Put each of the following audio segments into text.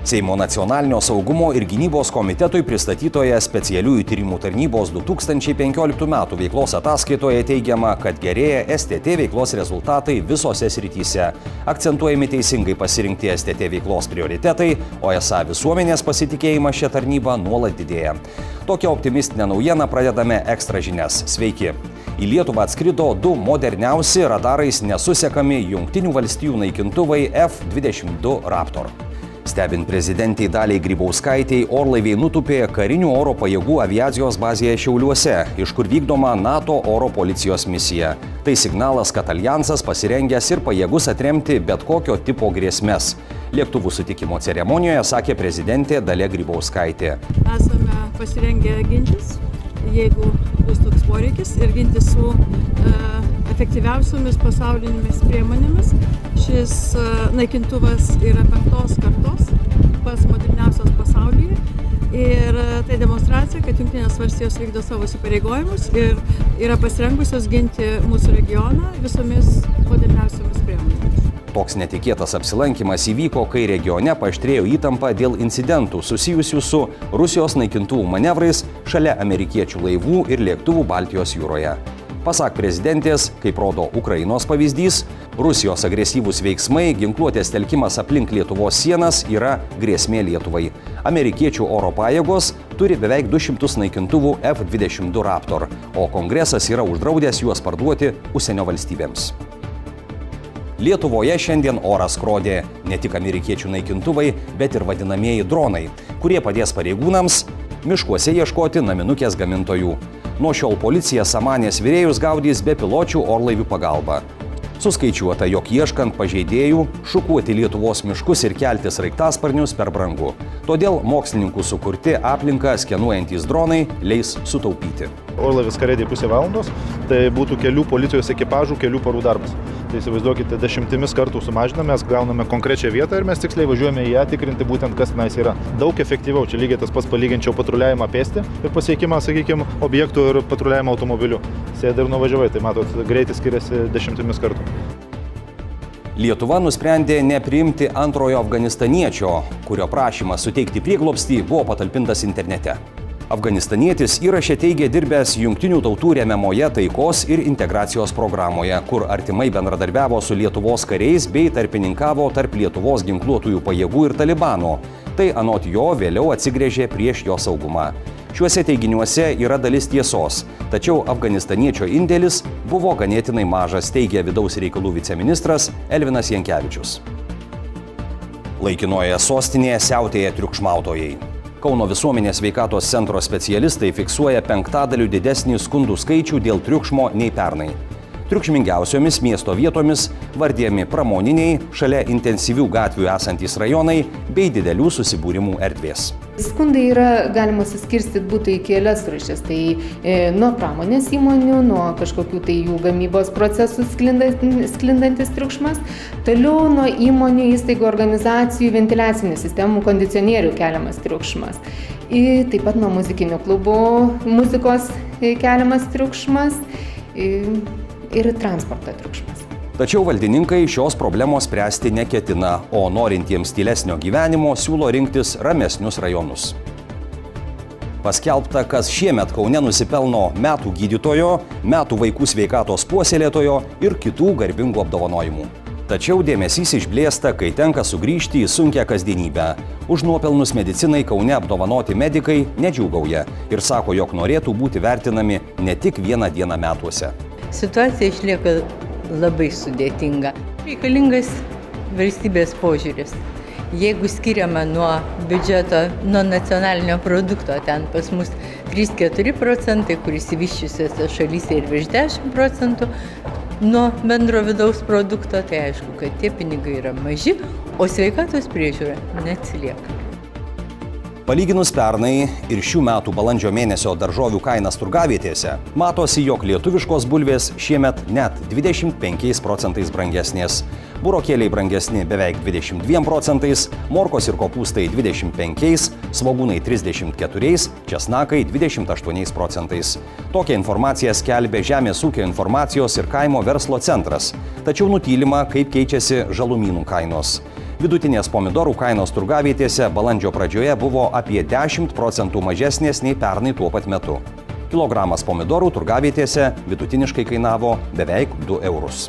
Seimo nacionalinio saugumo ir gynybos komitetui pristatytoje specialiųjų tyrimų tarnybos 2015 metų veiklos ataskaitoje teigiama, kad gerėja STT veiklos rezultatai visose srityse. Akcentuojami teisingai pasirinkti STT veiklos prioritetai, o esą visuomenės pasitikėjimas šią tarnybą nuolat didėja. Tokią optimistinę naujieną pradedame ekstra žinias. Sveiki! Į Lietuvą atskrido 2 moderniausi radarais nesusekami Jungtinių valstijų naikintuvai F-22 Raptor. Stebint prezidentei Daliai Grybauskaitei, orlaiviai nutūpė karinių oro pajėgų aviacijos bazėje Šiauliuose, iš kur vykdoma NATO oro policijos misija. Tai signalas, kad aljansas pasirengęs ir pajėgus atremti bet kokio tipo grėsmes. Lėktuvų sutikimo ceremonijoje sakė prezidentė Dalia Grybauskaitė. Esame pasirengę gintis, jeigu bus toks poreikis, ir gintis su efektyviausiomis pasaulinėmis priemonėmis. Šis naikintuvas yra 5. kartos, pats moderniausias pasaulyje. Ir tai demonstracija, kad Jungtinės valstijos vykdo savo įsipareigojimus ir yra pasirengusios ginti mūsų regioną visomis moderniausiomis priemonėmis. Toks netikėtas apsilankymas įvyko, kai regione paaštrėjo įtampa dėl incidentų susijusių su Rusijos naikintuvų manevrais šalia amerikiečių laivų ir lėktuvų Baltijos jūroje. Pasak prezidentės, kaip rodo Ukrainos pavyzdys, Rusijos agresyvūs veiksmai, ginkluotės telkimas aplink Lietuvos sienas yra grėsmė Lietuvai. Amerikiečių oro pajėgos turi beveik 200 naikintuvų F-22 Raptor, o Kongresas yra uždraudęs juos parduoti užsienio valstybėms. Lietuvoje šiandien oras skrodė ne tik amerikiečių naikintuvai, bet ir vadinamieji dronai, kurie padės pareigūnams miškuose ieškoti naminukės gamintojų. Nuo šiol policija Samanės virėjus gaudys bepiločių orlaivių pagalba. Suskaičiuota, jog ieškant pažeidėjų, šukuoti Lietuvos miškus ir kelti sraigtasparnius per brangu. Todėl mokslininkų sukurti aplinką skenuojantys dronai leis sutaupyti. Orlaivis karėdė pusę valandos, tai būtų kelių policijos ekipažų, kelių parų darbas. Tai įsivaizduokite, 10 kartų sumažiname, mes gauname konkrečią vietą ir mes tiksliai važiuojame į ją tikrinti būtent, kas tenais yra. Daug efektyviau, čia lygiai tas pats palyginčiau patruliavimą pėsti ir pasiekimą, sakykime, objektų ir patruliavimą automobiliu. Sėdai ir nuvažiavai, tai matot, greitis skiriasi 10 kartų. Lietuva nusprendė nepriimti antrojo afganistaniečio, kurio prašymas suteikti prieglobstį buvo patalpintas internete. Afganistanietis įraše teigė dirbęs Jungtinių tautų remiamoje taikos ir integracijos programoje, kur artimai bendradarbiavo su Lietuvos kariais bei tarpininkavo tarp Lietuvos ginkluotųjų pajėgų ir Talibano. Tai anot jo vėliau atsigręžė prieš jo saugumą. Šiuose teiginiuose yra dalis tiesos, tačiau afganistaniečio indėlis buvo ganėtinai mažas, teigia vidaus reikalų viceministras Elvinas Jankevičius. Laikinoje sostinėje siautėja triukšmautojai. Kauno visuomenės sveikatos centro specialistai fiksuoja 5 didesnį skundų skaičių dėl triukšmo nei pernai. Triukšmingiausiomis miesto vietomis vardijami pramoniniai, šalia intensyvių gatvių esantys rajonai bei didelių susibūrimų erdvės. Skundai galima suskirstyti būtų į kelias rūšis. Tai nuo pramonės įmonių, nuo kažkokių tai jų gamybos procesų sklindantis triukšmas, toliau nuo įmonių, įstaigų, organizacijų, ventiliacinių sistemų, kondicionierių keliamas triukšmas. Ir taip pat nuo muzikinių klubų muzikos keliamas triukšmas ir transporto triukšmas. Tačiau valdininkai šios problemos spręsti neketina, o norintiems tylesnio gyvenimo siūlo rinktis ramesnius rajonus. Paskelbta, kas šiemet Kaune nusipelno metų gydytojo, metų vaikų sveikatos puoselėtojo ir kitų garbingų apdovanojimų. Tačiau dėmesys išblėsta, kai tenka sugrįžti į sunkią kasdienybę. Už nuopelnus medicinai Kaune apdovanoti medikai nedžiūgauja ir sako, jog norėtų būti vertinami ne tik vieną dieną metuose. Situacija išlieka labai sudėtinga. Reikalingas valstybės požiūris. Jeigu skiriama nuo biudžeto, nuo nacionalinio produkto, ten pas mus 3-4%, kuris išsivysčiusiose šalyse ir virš 10%, nuo bendro vidaus produkto, tai aišku, kad tie pinigai yra maži, o sveikatos priežiūra neatsilieka. Palyginus pernai ir šių metų balandžio mėnesio daržovių kainas turgavietėse, matosi, jog lietuviškos bulvės šiemet net 25% brangesnės. Burokėliai brangesni beveik 22%, morkos ir kopūstai 25%, svogūnai 34%, česnakai 28%. Tokią informaciją skelbė Žemės ūkio informacijos ir kaimo verslo centras, tačiau nutylima, kaip keičiasi žalumynų kainos. Vidutinės pomidorų kainos turgavietėse balandžio pradžioje buvo apie 10% mažesnės nei pernai tuo pat metu. Kilogramas pomidorų turgavietėse vidutiniškai kainavo beveik 2 eurus.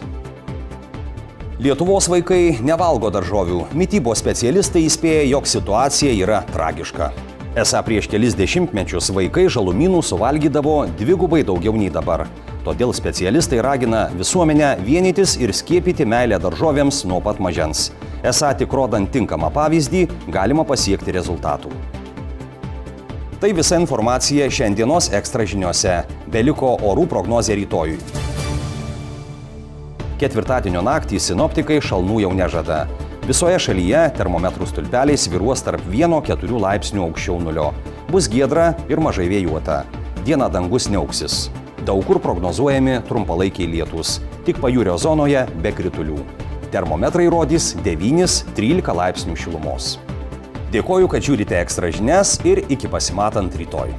Lietuvos vaikai nevalgo daržovių. Mitybos specialistai įspėja, jog situacija yra tragiška. Esą prieš kelis dešimtmečius vaikai žalumynų suvalgydavo dvigubai daugiau nei dabar. Todėl specialistai ragina visuomenę vienytis ir skiepyti meilę daržovėms nuo pat mažens. Esą tik rodant tinkamą pavyzdį galima pasiekti rezultatų. Tai visa informacija šiandienos ekstra žiniose. Beliko orų prognozė rytojui. Ketvirtadienio naktį sinoptikai šalnų jau nežada. Visoje šalyje termometrų stulpeliai svyruos tarp 1–4 laipsnių aukščiau nulio. Bus giedra ir mažai vėjuota. Dieną dangus neauksis. Daug kur prognozuojami trumpalaikiai lietūs, tik pajūrio zonoje be kritulių. Termometrai rodys 9–13 laipsnių šilumos. Dėkoju, kad žiūrite ekstra žinias ir iki pasimatant rytoj.